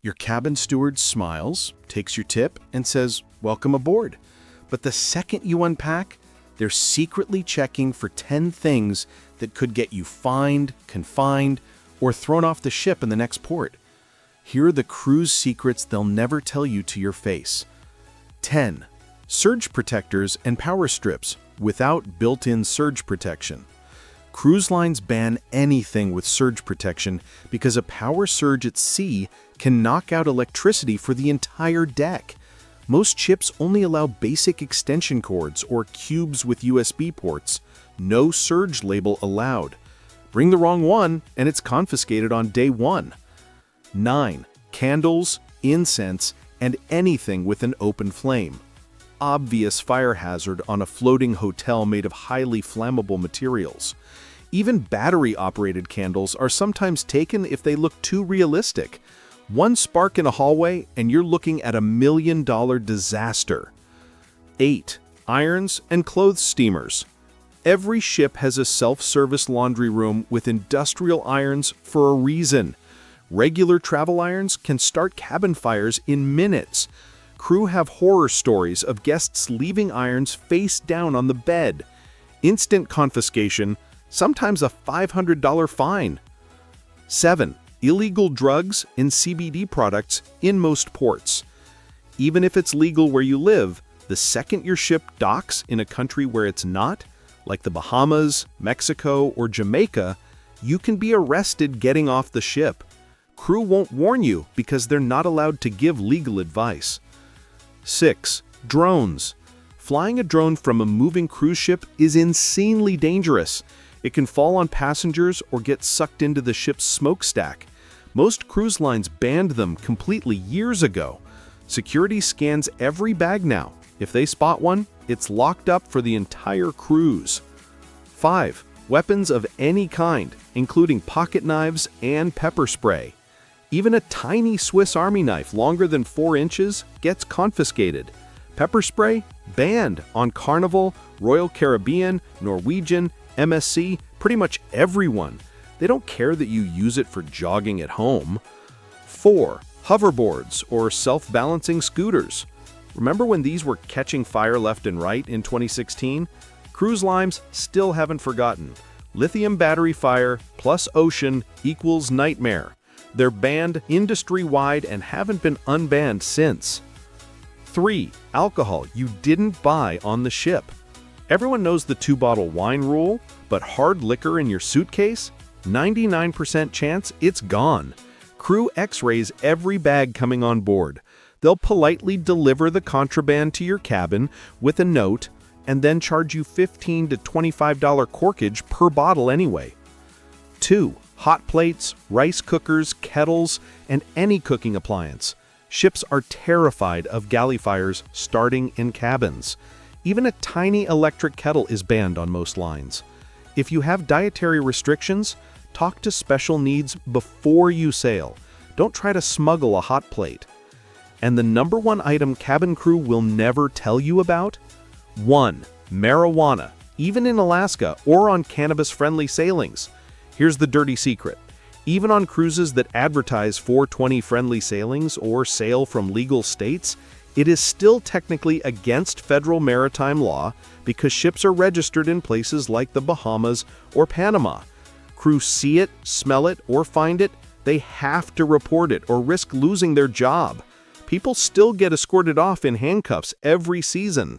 Your cabin steward smiles, takes your tip, and says, "Welcome aboard." But the second you unpack, they're secretly checking for 10 things that could get you fined, confined, or thrown off the ship in the next port. Here are the cruise secrets they'll never tell you to your face. 10. Surge protectors and power strips without built-in surge protection. Cruise lines ban anything with surge protection because a power surge at sea can knock out electricity for the entire deck. Most ships only allow basic extension cords or cubes with USB ports. No surge label allowed. Bring the wrong one and it's confiscated on day 1. 9. Candles, incense, and anything with an open flame. Obvious fire hazard on a floating hotel made of highly flammable materials. Even battery-operated candles are sometimes taken if they look too realistic. One spark in a hallway and you're looking at $1 million disaster. 8. Irons and clothes steamers. Every ship has a self-service laundry room with industrial irons for a reason. Regular travel irons can start cabin fires in minutes. Crew have horror stories of guests leaving irons face down on the bed. Instant confiscation, sometimes a $500 fine. 7. Illegal drugs and CBD products in most ports. Even if it's legal where you live, the second your ship docks in a country where it's not, like the Bahamas, Mexico, or Jamaica, you can be arrested getting off the ship. Crew won't warn you because they're not allowed to give legal advice. 6. Drones. Flying a drone from a moving cruise ship is insanely dangerous. It can fall on passengers or get sucked into the ship's smokestack. Most cruise lines banned them completely years ago. Security scans every bag now. If they spot one, it's locked up for the entire cruise. 5. Weapons of any kind, including pocket knives and pepper spray. Even a tiny Swiss Army knife longer than 4 inches gets confiscated. Pepper spray? Banned on Carnival, Royal Caribbean, Norwegian, MSC, pretty much everyone. They don't care that you use it for jogging at home. 4. Hoverboards or self-balancing scooters. Remember when these were catching fire left and right in 2016? Cruise lines still haven't forgotten. Lithium battery fire plus ocean equals nightmare. They're banned industry-wide and haven't been unbanned since. 3. Alcohol you didn't buy on the ship. Everyone knows the 2-bottle wine rule, but hard liquor in your suitcase? 99% chance it's gone. Crew X-rays every bag coming on board. They'll politely deliver the contraband to your cabin with a note and then charge you $15 to $25 corkage per bottle anyway. 2. Hot plates, rice cookers, kettles, and any cooking appliance. Ships are terrified of galley fires starting in cabins. Even a tiny electric kettle is banned on most lines. If you have dietary restrictions, talk to special needs before you sail. Don't try to smuggle a hot plate. And the number 1 item cabin crew will never tell you about? 1. Marijuana, even in Alaska or on cannabis-friendly sailings. Here's the dirty secret. Even on cruises that advertise 420-friendly sailings or sail from legal states, it is still technically against federal maritime law because ships are registered in places like the Bahamas or Panama. Crew see it, smell it, or find it, they have to report it or risk losing their job. People still get escorted off in handcuffs every season.